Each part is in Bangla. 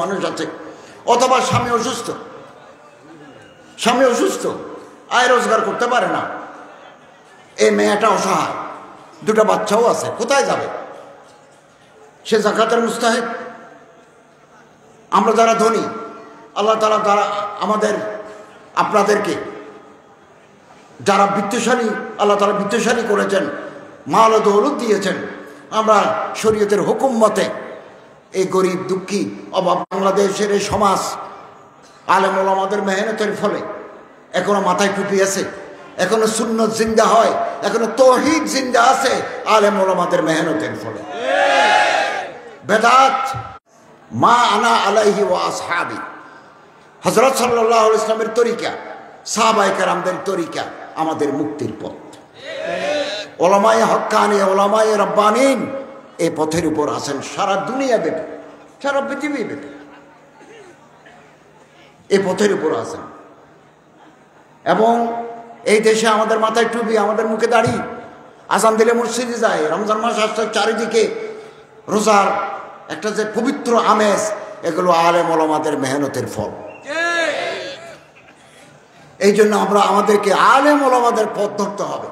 মানুষ আছে, অথবা স্বামী অসুস্থ, আয় রোজগার করতে পারে না, এই মেয়েটা অসহায়, দুটো বাচ্চাও আছে, কোথায় যাবে? সে যাকাতের মুস্তাহিক। আমরা যারা ধনী, আল্লাহ তাআলা যারা আপনাদেরকে যারা বিত্তশালী, আল্লাহ তাআলা বিত্তশালী করেছেন, মাল ও দৌলত দিয়েছেন, আমরা শরীয়তের হুকুম মতে এই গরিব দুঃখী অভাব বাংলাদেশের এই সমাজ আলেম ওলামাদের মেহনতের ফলে এখনো মাথায় টুপি আছে, এখনো সুন্নত জিন্দা হয়, এখনো তৌহিদ জিন্দা আছে আলেম ওলামাদের মেহনতের ফলে। বেদাত মা আনা আলাইহি ওয়া আসহাবি, হযরত সাল্লাল্লাহু আলাইহি ওয়াসাল্লামের তরিকা, সাহাবায়ে কেরামদের তরিকা আমাদের মুক্তির পথ। ওলামায়ে হক্কানি, ওলামায়ে রব্বানিন এই পথের উপর আছেন সারা দুনিয়া ব্যাপী, সারা পৃথিবী ব্যাপী এই পথের উপর আছেন। এবং এই দেশে আমাদের মাথায় টুপি, আমাদের মুখে দাড়ি, আজান দিলে মসজিদে যায়, রমজান মাস আসতে চারিদিকে রোজার একটা যে পবিত্র আমেজ, এগুলো আলেম ওলামাদের মেহনতের ফল। এই জন্য আমাদেরকে আলেম ওলামাদের পথ ধরতে হবে,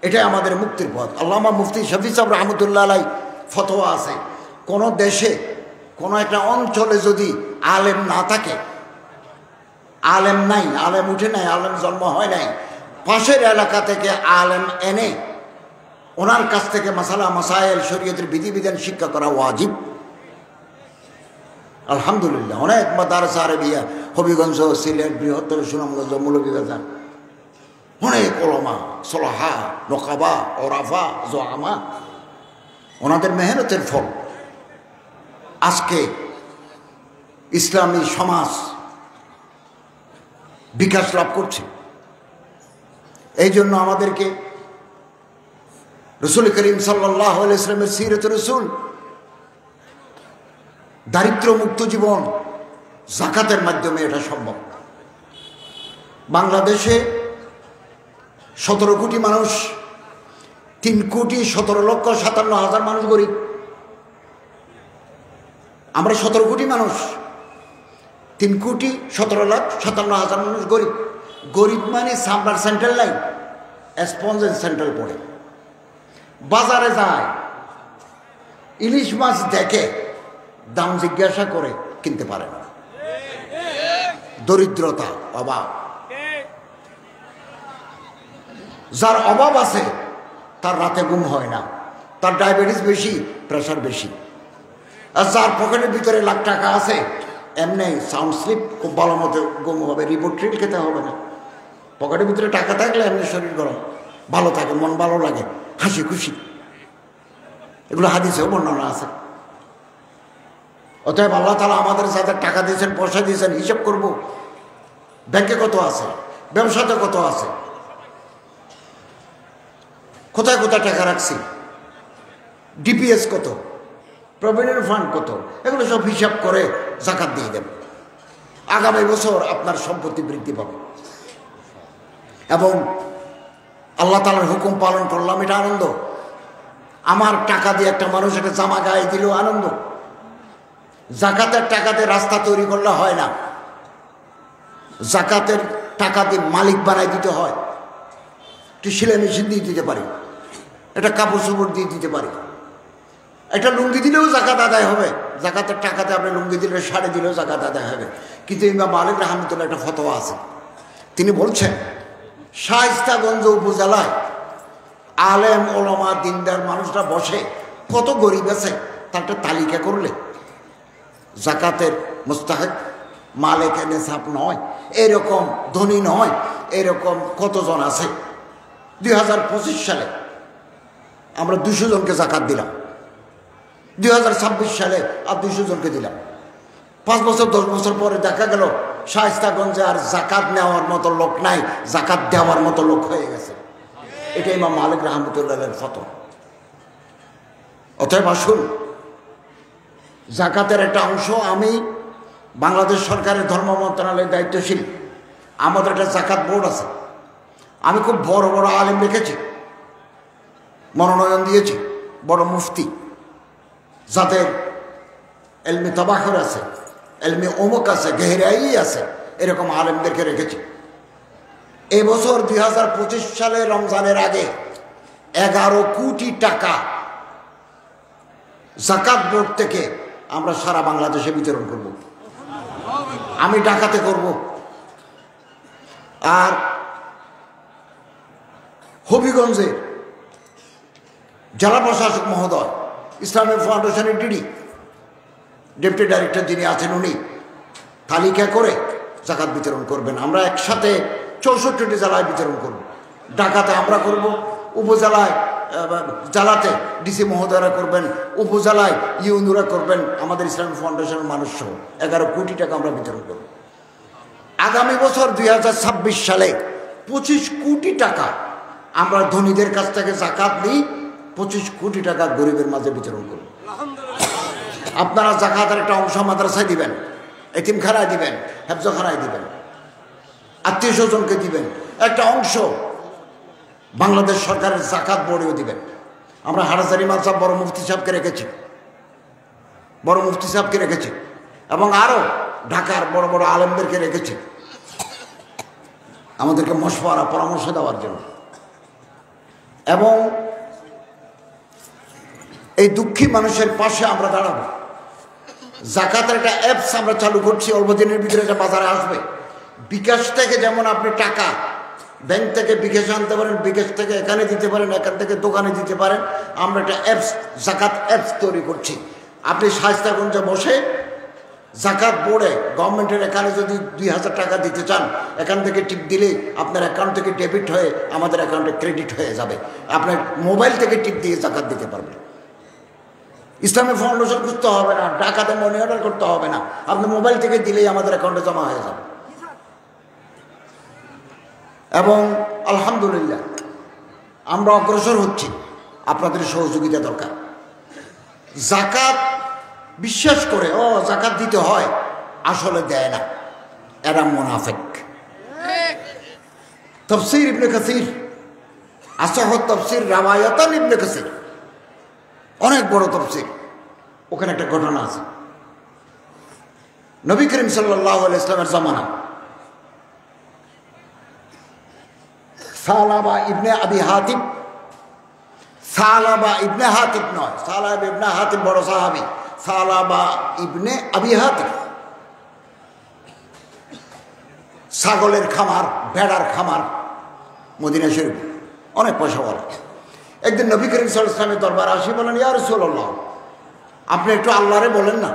এটাই আমাদের মুক্তির পথ। আল্লামা মুফতি শফি সাহেব রহমতুল্লাহ আলাইহি ফতোয়া আছে, কোন দেশে কোন একটা অঞ্চলে যদি আলেম না থাকে, আলেম নাই, আলেম উঠে নাই, আলেম জন্ম হয় নাই, পাশের এলাকা থেকে আলেম এনে ওনার কাছ থেকে মাসালা মাসাইল শরীয়তের বিধিবিধান শিক্ষা করা ওয়াজিব। আলহামদুলিল্লাহ অনেক মাদ্রাসা আরবিয়া, হবিগঞ্জ, সিলেট, বৃহত্তর সুনামগঞ্জ, মৌলভীবাজার, অনেক ওলামা, সলাহা, নকাবা, ওরাফা, জোয়ামা, ওনাদের মেহনতের ফল আজকে ইসলামী সমাজ বিকাশ লাভ করছে। এই জন্য আমাদেরকে রাসূল করিম সাল্লাল্লাহু আলাইহি ওয়াসাল্লামের সিরাত রাসূল, দারিদ্র মুক্ত জীবন যাকাতের মাধ্যমে এটা সম্ভব। বাংলাদেশে 17 কোটি মানুষ, 3,17,57,000 মানুষ গরিব। আমরা 17 কোটি মানুষ, 3,17,57,000 মানুষ গরিব। গরিব মানে সাম্বার সেন্ট্রাল লাইন, স্পঞ্জের সেন্ট্রাল পড়ে, বাজারে যায়, ইলিশ মাছ দেখে, দাম জিজ্ঞাসা করে কিনতে পারে না। দরিদ্রতা, অভাব। যার অভাব আছে তার রাতে ঘুম হয় না, তার ডায়াবেটিস বেশি, প্রেশার বেশি। আর যার পকেটের ভিতরে লাখ টাকা আছে, এমনি সাউন্ড স্লিপ খুব ভালো মতো ঘুম হবে, রিবোট্রিল খেতে হবে না। পকেটের ভিতরে টাকা থাকলে এমনি শরীর গরম, ভালো থাকে, মন ভালো লাগে, হাসি খুশি, এগুলো হাদিসেও বর্ণনা আছে। অতএব আল্লাহ তাআলা আমাদের যাদের টাকা দিয়েছেন, পয়সা দিয়েছেন, হিসাব করব ব্যাংকে কত আছে, ব্যবসাতে কত আছে, কোথায় কোথায় টাকা রাখছি, ডিপিএস কত, প্রভিডেন্ট ফান্ড কত, এগুলো সব হিসাব করে যাকাত দিয়ে দেব। আগামী বছর আপনার সম্পত্তি বৃদ্ধি পাবে। এবং আল্লাহ তাআলার হুকুম পালন করলাম, এটা আনন্দ। আমার টাকা দিয়ে একটা মানুষ একটা জামা গায়ে দিলেও আনন্দ। যাকাতের টাকা দিয়ে রাস্তা তৈরি করলে হয় না, যাকাতের টাকা দিয়ে মালিক বানাই দিতে হয়। একটু সেলাই মেশিন দিয়ে দিতে পারি, একটা কাপড় চোপড় দিয়ে দিতে পারি, একটা লুঙ্গি দিলেও যাকাত আদায় হবে। যাকাতের টাকাতে আপনি লুঙ্গি দিলে, শাড়ি দিলেও যাকাত আদায় হবে। কিন্তু ইমাম মালিক রাহমাতুল্লাহ একটা ফতোয়া আছে, তিনি বলছেন শায়েস্তাগঞ্জ উপজেলায় আলেম ওলামা দিনদার মানুষরা বসে, কত গরিব আছে তার একটা তালিকা করলে যাকাতের মুস্তাহিক, মালিক নিসাব নয়, এরকম ধনী নয়, এরকম কতজন আছে। 2025 সালে আমরা 200 জনকে যাকাত দিলাম, 2026 সালে আর 200 জনকে দিলাম। 5 বছর 10 বছর পরে দেখা গেল শায়েস্তাগঞ্জে আর যাকাত নেওয়ার মতো লোক নাই, যাকাত দেওয়ার মতো লোক হয়ে গেছে। এটা ইমাম মালিক রাহমাতুল্লাহের ফতোয়া। অতএব আসুন, যাকাতের একটা অংশ, আমি বাংলাদেশ সরকারের ধর্ম মন্ত্রণালয়ের দায়িত্বশীল, আমাদের একটা যাকাত বোর্ড আছে। আমি খুব বড় বড় আলেম রেখেছি, মনোনয়ন দিয়েছি, বড় মুফতি, যাদের এলমি তবাখর আছে, এলমি অমুক আছে, গেহরাই আছে, এরকম আলেমদেরকে রেখেছি। এবছর 2025 সালে রমজানের আগে 11 কোটি টাকা যাকাত বোর্ড থেকে আমরা সারা বাংলাদেশে বিতরণ করব। আমি ঢাকাতে করব। আর হবিগঞ্জের জেলা প্রশাসক মহোদয়, ইসলামিক ফাউন্ডেশনের ডেপুটি ডাইরেক্টর যিনি আছেন, উনি তালিকা করে যাকাত বিতরণ করবেন। আমরা একসাথে 64টি জেলায় বিতরণ করব। ঢাকাতে আমরা করব, উপজেলায় জেলাতে ডিসি মহোদয়রা করবেন, উপজেলায় ইউনুরা করবেন, আমাদের ইসলামিক ফাউন্ডেশনের মানুষ সহ 11 কোটি টাকা আমরা বিতরণ করব। আগামী বছর 2026 সালে 25 কোটি টাকা আমরা ধনীদের কাছ থেকে যাকাত নিই, 25 কোটি টাকা গরিবের মাঝে বিতরণ করব। আপনারা যাকাতের একটা অংশ মাদ্রাসায় দিবেন, এতিমখানায় দিবেন, হেফজখানায় দিবেন, আত্মীয় স্বজনকে দিবেন, একটা অংশ বাংলাদেশ সরকারের যাকাত বোর্ডেও দিবেন। আমরা হাটাজারি মাদ্রাসা বড় মুফতি সাহেবকে রেখেছি, এবং আরও ঢাকার বড় বড় আলেমদেরকে রেখেছি আমাদেরকে মশওয়ারা পরামর্শ দেওয়ার জন্য। এবং এই দুঃখী মানুষের পাশে আমরা দাঁড়াবো। যাকাতের একটা অ্যাপস আমরা চালু করছি, অল্প দিনের ভিতরে এটা বাজারে আসবে। বিকাশ থেকে যেমন আপনি টাকা ব্যাংক থেকে বিকাশে আনতে পারেন, বিকাশ থেকে এখানে দিতে পারেন, এখান থেকে দোকানে দিতে পারেন, আমরা একটা অ্যাপস, যাকাত অ্যাপস তৈরি করছি। আপনি শায়েস্তাগঞ্জে বসে যাকাত বোর্ডে গভর্নমেন্টের এখানে যদি 2000 টাকা দিতে চান, এখান থেকে টিপ দিলে আপনার অ্যাকাউন্ট থেকে ডেবিট হয়ে আমাদের অ্যাকাউন্টে ক্রেডিট হয়ে যাবে। আপনার মোবাইল থেকে টিপ দিয়ে যাকাত দিতে পারবেন। ইসলামিক ফাউন্ডেশন খুঁজতে হবে না, ঢাকাতে মানি অর্ডার করতে হবে না, আপনি মোবাইল থেকে দিলেই আমাদের অ্যাকাউন্টে জমা হয়ে যাবে। এবং আলহামদুলিল্লাহ আমরা অগ্রসর হচ্ছি, আপনাদের সহযোগিতা দরকার। যাকাত বিশ্বাস করে যাকাত দিতে হয়, আসলে দেয় না, এরা মুনাফিক। তাফসীর ইবনে কাসির, আসাহ তাফসীর রাওয়ায়াতান ইবনে কাসির, অনেক বড় তাফসীর, ওখানে একটা ঘটনা আছে। নবী করিম সাল্লাল্লাহু আলাইহি ওয়াসাল্লামের জামানা সালাবা ইবনে আবি হাতিব, সালাবা ইবনে হাতিব নয়, সালাবা ইবনে হাতিব বড় সাহাবী, সালাবা ইবনে আবি হাতিব ছাগলের খামার, ভেড়ার খামার মদিনা শরীফ, অনেক পয়সাওয়ালা। একদিন নবী করিম সাল্লাল্লাহু আলাইহি ওয়াসাল্লামের দরবারে আসি, বলেন ইয়া রাসূলুল্লাহ, আপনি একটু আল্লাহরে বলেন না,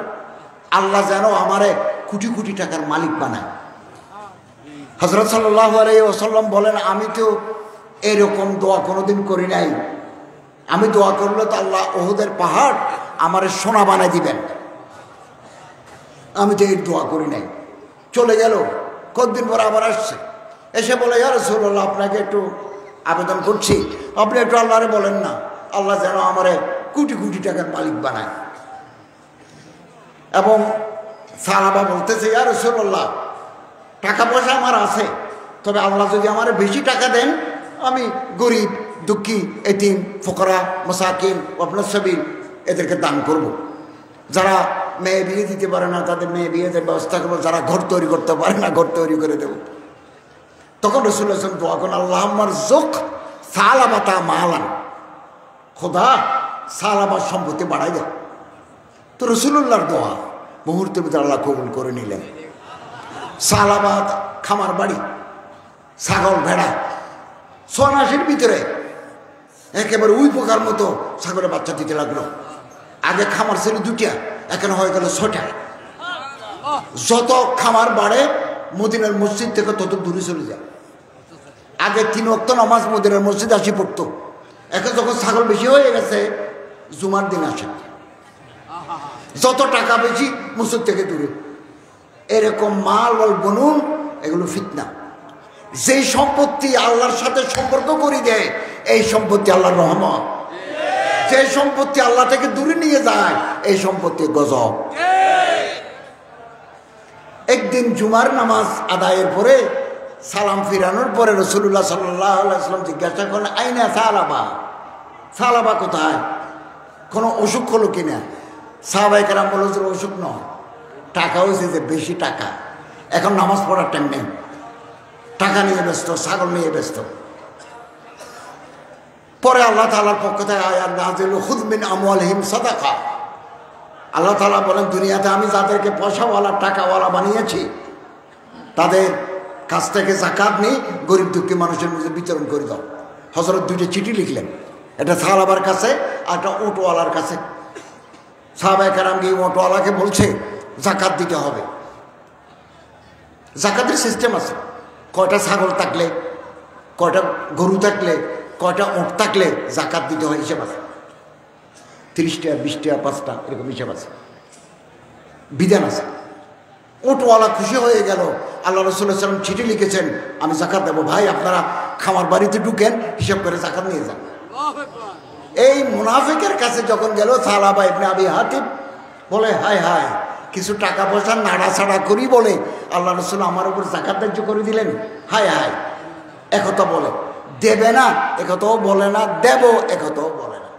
আল্লাহ যেন আমারে কোটি কোটি টাকার মালিক বানায়। হযরত সাল্লাল্লাহু আলাইহি ওয়াসাল্লাম বলেন, আমি তো এরকম দোয়া কোনোদিন করি নাই, আমি দোয়া করলে তো আল্লাহ উহুদের পাহাড় আমারে সোনা বানায় দিবেন, আমি তো এই দোয়া করি নাই। চলে গেল, কতদিন পর আবার আসছে, এসে বলে ইয়া রাসূলুল্লাহ, আপনাকে একটু আবেদন করছি, আপনি একটু আল্লাহরে বলেন না, আল্লাহ যেন আমারে কোটি কোটি টাকার মালিক বানায়। এবং সাহাবা বলতেছে, ইয়া রাসূলুল্লাহ, টাকা পয়সা আমার আছে, তবে আল্লাহ যদি আমার বেশি টাকা দেন, আমি গরিব, দুঃখী, এতিম, ফকরা, মাসাকিন, ওয়াবনাস সাবিল এদেরকে দান করব। যারা মেয়ে বিয়ে দিতে পারে না তাদের মেয়ে বিয়ে দেওয়ার ব্যবস্থা করবো, যারা ঘর তৈরি করতে পারে না ঘর তৈরি করে দেব। তখন রাসূলুল্লাহ সাল্লাল্লাহু আলাইহি ওয়াসাল্লাম দোয়া করেন, আল্লাহুম্মা রযুক সালাবাতা মালান, খোদা সালাবার সম্পত্তি বাড়াই দেয়। তো রাসূলুল্লাহর দোয়া মুহূর্তের ভিতরে আল্লাহ কবুল করে নিলেন। সালাবাত খামার বাড়ি, ছাগল ভেড়া 6 মাসের ভিতরে একেবারে উই পোকার মতো ছাগলের বাচ্চা দিতে লাগলো। আগে খামার ছিল 2টা, এখন হয়ে গেল 6টা। যত খামার বাড়ে মদিনার মসজিদ থেকে তত দূরে চলে যায়। আগে 3 ওয়াক্ত নামাজ মদিনার মসজিদ আসি পড়তো, এখন যখন ছাগল বেশি হয়ে গেছে জুমার দিন আসে। যত টাকা বেশি মসজিদ থেকে দূরে। এরকম মাল বল বনুন, এগুলো ফিতনা। যেই সম্পত্তি আল্লাহর সাথে সম্পর্ক করে দেয়, এই সম্পত্তি আল্লাহর রহমত। যে সম্পত্তি আল্লাহ থেকে দূরে নিয়ে যায়, এই সম্পত্তি গজব। একদিন জুমার নামাজ আদায়ের পরে সালাম ফিরানোর পরে রাসূলুল্লাহ সাল্লাল্লাহু আলাইহি ওয়াসাল্লাম জিজ্ঞাসা করলেন, আইনা সালাবা, সালাবা কোথায়, কোনো অসুখ হলো কিনা? সাহাবায়ে কেরাম বলল যে অসুখ নয়, টাকা হয়েছে যে বেশি টাকা, এখন নামাজ পড়ার টাইম নেই, টাকা নিয়ে ব্যস্ত, ছাগল নিয়ে ব্যস্ত। পরে আল্লাহ তাআলার পক্ষ থেকে আয়াত নাযিল, খুয মিন আমওয়ালিহিম সাদাকা। আল্লাহ তাআলা বলেন, দুনিয়াতে আমি যাদেরকে পয়সাওয়ালা টাকাওয়ালা বানিয়েছি তাদের কাছ থেকে যাকাত নিয়ে গরিব দুঃখী মানুষের মধ্যে বিতরণ করে দাও। হযরত দুইটা চিঠি লিখলেন, একটা সাহাবার কাছে আর একটা অটোওয়ালার কাছে। সাহাবায়ে কেরাম গিয়ে অটোওয়ালাকে বলছে যাকাত দিতে হবে। যাকাতের সিস্টেম আছে, কয়টা ছাগল থাকলে, কয়টা গরু থাকলে, কয়টা ওট থাকলে যাকাত দিতে হয় হিসেব আছে। 30 টাকা 20 টাকা 5টা এরকম হিসেব আছে, বিধান আছে। ওটওয়ালা খুশি হয়ে গেল, আল্লাহ রাসূল সাল্লাল্লাহু আলাইহি ওয়াসাল্লাম চিঠি লিখেছেন আমি যাকাত দেবো, ভাই আপনারা খামার বাড়িতে ঢুকেন, হিসাব করে যাকাত নিয়ে যান। এই মুনাফিকের কাছে যখন গেল সালাবা ইবনে আবি হাতিব বলে, হায় হায়, কিছু টাকা পয়সা নাড়াছাড়া করি বলে আল্লাহ রাসূল আমার উপর যাকাত ধার্য করে দিলেন। হায় হায়, একথা বলে, দেবে না একথাও বলে না, দেব একথাও বলে না।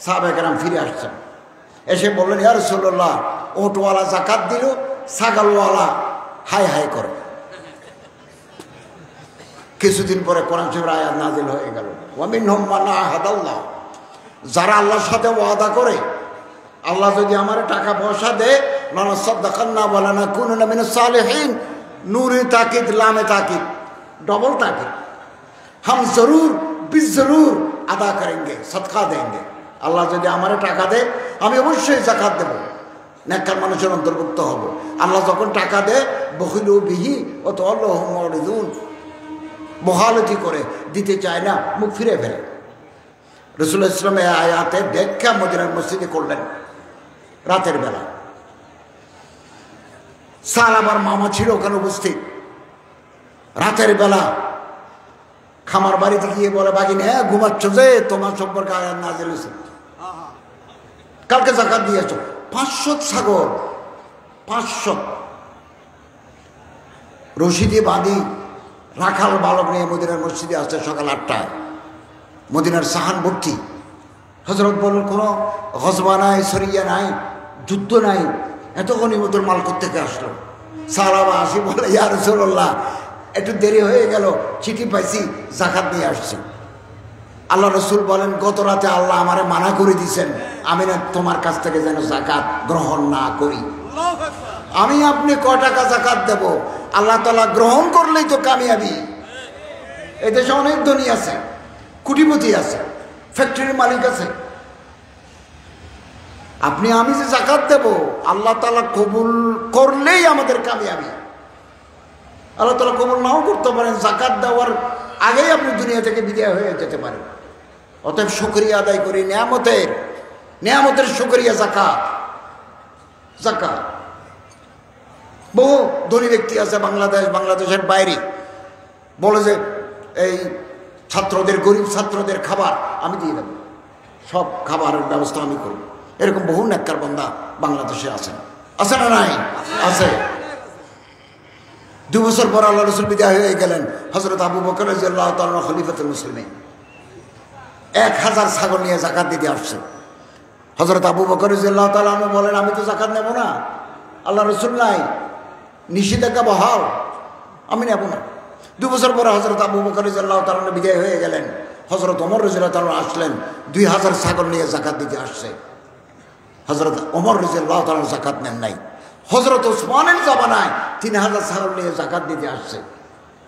সাহাবায়ে কেরাম ফিরে আসছেন, এসে বললেন, ইয়া রাসূলুল্লাহ, ওটওয়ালা যাকাত দিল, ছাগলওয়ালা হায় হায় করে। কিছুদিন পরে কোরআন শরীফের আয়াত নাযিল হয়ে গেল, ওয়া মিনহুম মান আহাদাল্লাহ, যারা আল্লাহর সাথে ওয়াদা করে, আল্লাহ যদি আমার টাকা পয়সা দেয়, লানাসাদদাকান্না ওয়া লানাকুনান্না মিনাস সালিহিন, নূরে তাকিদ লামে তাকিদ, डबल ताकि हम जरूर बिजरूर अदा करेंगे, सदका देंगे। আল্লাহ যদি আমারে টাকা দেয় আমি অবশ্যই যাকাত দেব, নেককার মানুষের অন্তর্ভুক্ত হব। আল্লাহ যখন টাকা দেয় বখিলু বিহি ও তাওয়াল্লাহুম মুরিদুন, বহালতি করে দিতে চায় না, মুখ ফিরে ফেলে। রাসূলুল্লাহ সাল্লাল্লাহু আলাইহি ওয়াসাল্লাম এই আয়াতে ব্যাখ্যা মদিনার মসজিদে করলেন রাতের বেলা। সালাবার মামা ছিল ওখানে উপস্থিত। রাতের বেলা খামার বাড়িতে গিয়ে বলে, বাগিন হ্যাঁ ঘুমাচ্ছ যে, তোমার সম্পর্কে আয়াত নাযিল হয়েছে, কালকে যাকাত দিয়েছ। 500 ছাগল, 500 রশি দিয়ে বাঁধি রাখাল বালক নিয়ে মদিনার মসজিদে আসছে সকাল 8টায়। মদিনার সাহান ভর্তি। হযরত বলেন, কোনো গজবা নাই, সরিয়া নাই, যুদ্ধ নাই, এত গনিমতের মাল কোত্থেকে আসলো? সাহাবা আসি বলে, ইয়া রাসূলুল্লাহ, একটু দেরি হয়ে গেল, চিঠি পাইছি, যাকাত নিয়ে আসছি। আল্লাহ রসুল বলেন, গত রাতে আল্লাহ আমারে মানা করে দিয়েছেন আমি না তোমার কাছ থেকে যেন যাকাত গ্রহণ না করি। আমি আপনি কয় টাকা যাকাত দেব? আল্লাহ তাআলা গ্রহণ করলেই তো কামিয়াবি। এদেশে অনেক ধনী আছে, কোটিপতি আছে, ফ্যাক্টরির মালিক আছে। আপনি আমি যে যাকাত দেব, আল্লাহ তাআলা কবুল করলেই আমাদের কামিয়াবি। আল্লাহ তাআলা কবুল নাও করতে পারেন, যাকাত দেওয়ার আগেই আপনি দুনিয়া থেকে বিদায় হয়ে যেতে পারেন। অতএব শুকরিয়া আদায় করি, নেয়ামতের শুকরিয়া যাকাত। যাকাত বহু ধনী ব্যক্তি আছে বাংলাদেশের বাইরে, বলে যে এই ছাত্রদের, গরিব ছাত্রদের খাবার আমি দিয়ে দেব, সব খাবারের ব্যবস্থা আমি করব। এরকম বহু নেককার বান্দা বাংলাদেশে আছেন, আছে না নাই? আছে। 2 বছর পর আল্লাহ রসুল বিদায় হয়ে গেলেন। হযরত আবু বকর রাদিয়াল্লাহু তাআলা খলিফাতুল মুসলিমিন 1000 ছাগল নিয়ে যাকাত দিতে আসছে। হযরত আবু বকর রাদিয়াল্লাহু তাআলা বলেন, আমি তো যাকাত নেব না, আল্লাহ রসুল নাই, নিষেধাজ্ঞা বহাল, আমি নেব না। 2 বছর পরে হযরত আবু বকর রাদিয়াল্লাহু তাআলা বিদায় হয়ে গেলেন। হযরত ওমর রাদিয়াল্লাহু তাআলা আসলেন, 2000 ছাগল নিয়ে যাকাত দিতে আসছে। হযরত ওমর রাদিয়াল্লাহু তাআলা যাকাত নেন নাই। হযরত ওসমানের জামানায় 3000 ছাগল নিয়ে যাকাত দিতে আসছে।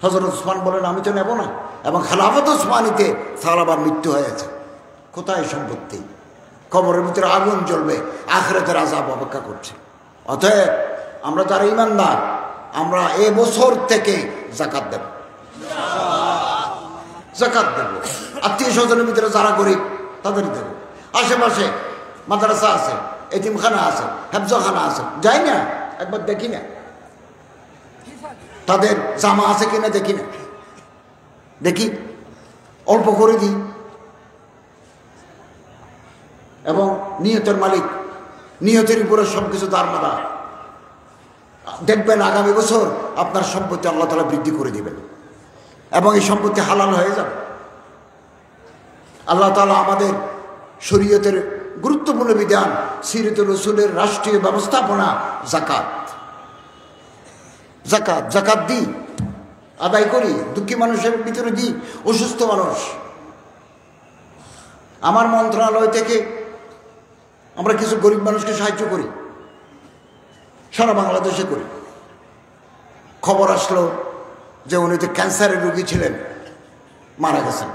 হযরত ওসমান বলেন, আমি তো নেব না। এবং খেলাফত ওসমানীতে সাহাবার মৃত্যু হয়েছে। কোথায় সম্পত্তি? কবরের ভিতরে আগুন জ্বলবে, আখিরাতের আযাব অপেক্ষা করছে। অতএব আমরা যারা ঈমানদার, আমরা এই বছর থেকে যাকাত দেব, যাকাত দেব। আত্মীয় স্বজনের ভিতরে যারা গরিব তাদের দেব। আশেপাশে মাদ্রাসা আছে, এতিমখানা আছে, হেফজখানা আছে, যাই না একবার দেখি না, তাদের জামা আছে কিনা দেখি না, দেখি অল্প করে দিই। এবং নিয়তের মালিক, নিয়তের উপরে সবকিছু দারমাদার। দেখবেন আগামী বছর আপনার সম্পত্তি আল্লাহ তাআলা বৃদ্ধি করে দিবেন এবং এই সম্পত্তি হালাল হয়ে যাবে। আল্লাহ তাআলা আমাদের শরীয়তের গুরুত্বপূর্ণ বিধান সিরাতুর রাসূলের রাষ্ট্রীয় ব্যবস্থাপনা যাকাত। যাকাত যাকাত দিই, আদায় করি, দুঃখী মানুষের ভিতরে দিই, অসুস্থ মানুষ। আমার মন্ত্রণালয় থেকে আমরা কিছু গরিব মানুষকে সাহায্য করি, সারা বাংলাদেশে করি। খবর আসলো যে উনি তো ক্যান্সারের রোগী ছিলেন, মারা গেছেন।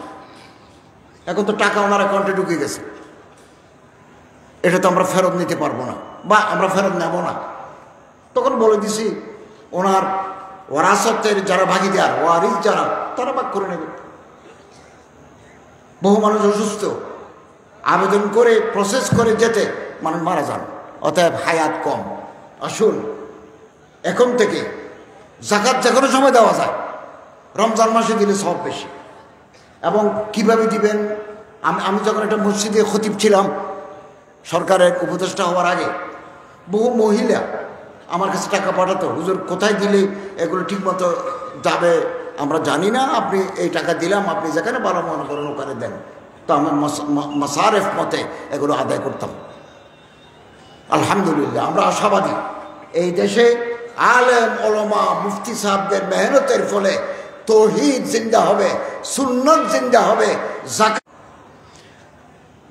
এখন তো টাকা ওনার অ্যাকাউন্টে ঢুকে গেছে, এটা তো আমরা ফেরত নিতে পারবো না, বা আমরা ফেরত নেব না। তখন বলে দিছি ওনার ওয়ারাসতের যারা ভাগিদার, ওয়ারিস যারা, তারা ভাগ করে নেবে। বহু মানুষ অসুস্থ, আবেদন করে প্রসেস করে যেতে মানুষ মারা যান, অতএব হায়াত কম। আসুন এখন থেকে যাকাত যে কোনো সময় দেওয়া যায়, রমজান মাসে দিলে সব বেশি। এবং কিভাবে দিবেন, আমি যখন একটা মসজিদে খতিব ছিলাম সরকারের উপদেষ্টা হওয়ার আগে, বহু মহিলা আমার কাছে টাকা পাঠাতো, হুজুর কোথায় দিলে এগুলো ঠিকমতো যাবে আমরা জানি না, আপনি এই টাকা দিলাম, আপনি যেখানে ভালো মনে করেন ওখানে দেন। তো আমার মাসারেফ মতে এগুলো আদায় করতাম। আলহামদুলিল্লাহ আমরা আশাবাদী, এই দেশে আলেম ওলামা মুফতি সাহেবদের মেহনতের ফলে তৌহিদ জিন্দা হবে, সুন্নত জিন্দা হবে। যাকাত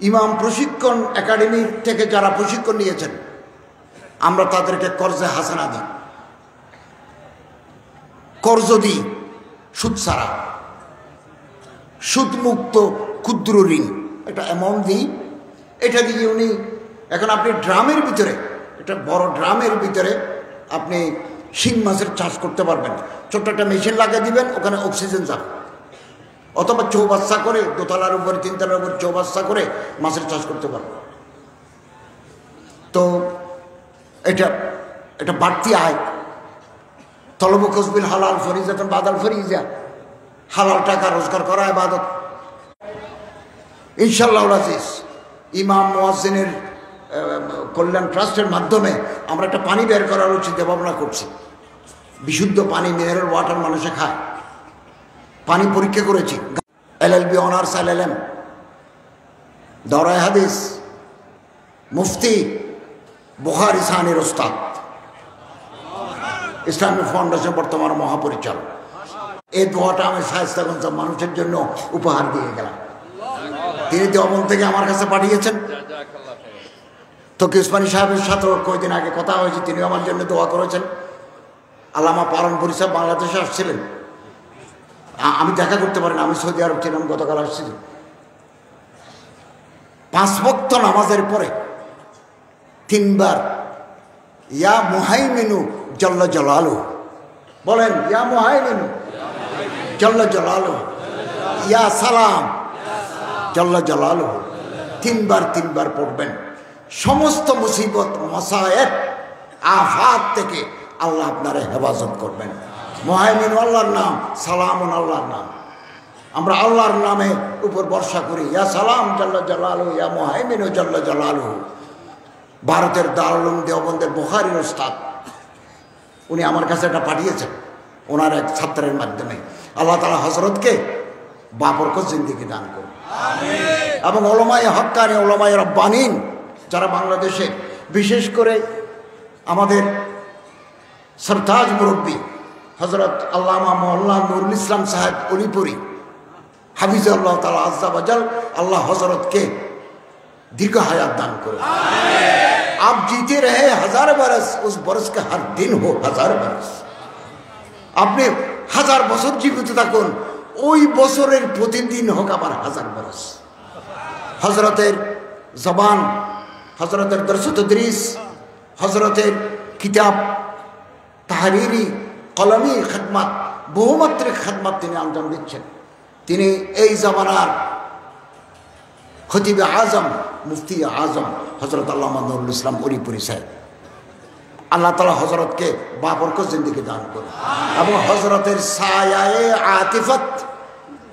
ইমাম প্রশিক্ষণ একাডেমি থেকে যারা প্রশিক্ষণ নিয়েছেন, আমরা তাদেরকে কর্জে হাসানা দিই, কর্জ দিই, সুদ ছাড়া, সুদমুক্ত ক্ষুদ্র ঋণ, একটা অ্যামাউন্ট দিই। এটা দিয়ে উনি, এখন আপনি ড্রামের ভিতরে, একটা বড় ড্রামের ভিতরে আপনি শিং মাছের চাষ করতে পারবেন। ছোট্ট একটা মেশিন লাগিয়ে দিবেন, ওখানে অক্সিজেন যাবে। অথবা চৌবাচ্চা করে, দোতলার উপরে তিনতলার উপর চৌবাচ্চা করে মাছের চাষ করতে পারবেন। তো এটা বাড়তি আয়। তলব কসবিল হালাল ফরিজাতুন বাদাল ফরিজা, হালাল টাকা রোজগার করা ইবাদত। ইনশাআল্লাহ আজিজ, ইমাম মুয়াজ্জিনের কল্যাণ ট্রাস্টের মাধ্যমে আমরা একটা পানি বের করার উচিত ভাবনা করছি। বিশুদ্ধ পানি, মিনারেল ওয়াটার মানুষে খায়, পানি পরীক্ষা করেছি। LLB অনার্স, LLM, দরায় হাদিস, মুফতি, বুখারী সানির ওস্তাদ, ইসলামিক ফাউন্ডেশন বর্তমান মহাপরিচালক। এই দোয়াটা আমি শায়েস্তাগঞ্জ মানুষের জন্য উপহার দিয়ে গেলাম। তিনি দেওবন্দ থেকে আমার কাছে পাঠিয়েছেন। তকি উসমানী সাহেবের সাথেও কয়েকদিন আগে কথা হয়েছে, তিনিও আমার জন্য দোয়া করেছেন। আল্লামা পালনপুরি সাহেব বাংলাদেশে আসছিলেন, আমি দেখা করতে পারি না, আমি সৌদি আরব ছিলাম, গতকাল আসছি। 5 ওয়াক্ত নামাজের পরে 3 বার ইয়া মুহাইমিনু জাল্লা জালালু বলেন, ইয়া মুহাইমিনু জাল্লা জালালু, ইয়া সালাম জাল্লা জালালু, 3 বার পড়বেন। সমস্ত মুসিবত, মাসায়েব, আফাত থেকে আল্লাহ আপনারা হেফাজত করবেন। মুহাইমিন আল্লাহর নাম, সালামুন আল্লাহর নাম। আমরা আল্লাহর নামে উপর ভরসা করি। ইয়া সালাম জাল্লা জালালু, ইয়া মুহাইমিন জাল্লা জালালু। ভারতের দারুল উলুম দেওবন্দের বুখারীর ওস্তাদ, উনি আমার কাছে এটা পাঠিয়েছেন ওনার এক ছাত্রের মাধ্যমে। আল্লাহ তাআলা হযরতকে বাবরকত জিন্দেগি দান করুন, এবং ওলামায়ে হক্কানি, ওলামায়ে রব্বানিন যারা বাংলাদেশে, বিশেষ করে আমাদের সরতাজ মুরব্বী হযরত আল্লামা মাওলানা নুরুল ইসলাম সাহেব অলিপুরি হাফিজাল্লাহ তাআলা আজ্জা ওয়াজাল, আল্লাহ হযরতকে दीर्घ हयात दान करो। आप जीते रहे 1000 बरस, उस बरस का हर दिन हो 1000 बरस। আপনি 1000 বছর জীবিত থাকুন, ওই বছরের প্রতিদিন হোক আবার 1000 বরস। হযরতের জবান, হযরতের দরস তদরিস, হযরতের কিতাব তাহরিরি কলমি খিদমত, বহুমাত্রিক খিদমত তিনি আঞ্জাম দিচ্ছেন। তিনি এই জামানার খতিবে আজম, মুফতি আজম হযরত আল্লামা নুরুল ইসলাম অলিপুরি সাহেব। আল্লাহ তাআলা হযরতকে বাবরকত জিন্দেগি দান করুন, এবং হযরতের ছায়ায়ে আতিফত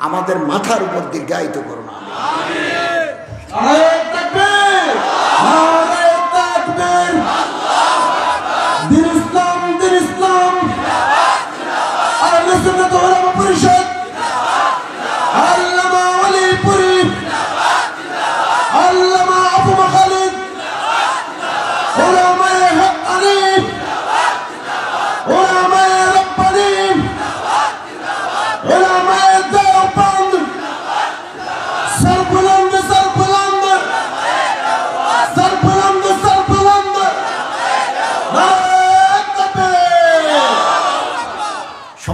আমাদের মাথার উপর দীর্ঘায়িত করুন। আমিন। নারে তাকবীর, নারে তাকবীর, দিন ইসলাম, দিন ইসলাম, আহলে সুন্নাত ওয়াল জামাত পরিষদ, আল্লামা অলিপুরি, আল্লামা আবু বকর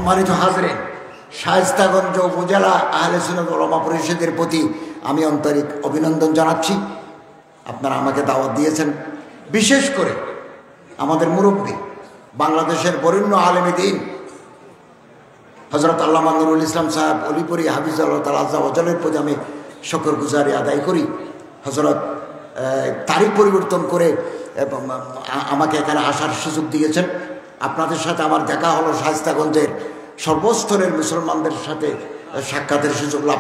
সম্মানিত হাজরেন, শায়েস্তাগঞ্জ উপজেলা আহলে সুন্নাত ওয়াল উলামা পরিষদের প্রতি আমি আন্তরিক অভিনন্দন জানাচ্ছি। আপনারা আমাকে দাওয়াত দিয়েছেন। বিশেষ করে আমাদের মুরব্বী, বাংলাদেশের বরেণ্য আলেম দ্বীন হযরত আল্লামা নুরুল ইসলাম সাহেব অলিপুরি হাফিজাল্লাহ তাআলা আযজা ওয়া জাল্লার প্রতি আমি শুকরগুজারি আদায় করি। হযরত তারিখ পরিবর্তন করে আমাকে এখানে আসার সুযোগ দিয়েছেন। আপনাদের সাথে আমার দেখা হলো শায়েস্তাগঞ্জের সর্বস্তরের মুসলমানদের সাথে সাক্ষাতের সুযোগ লাভ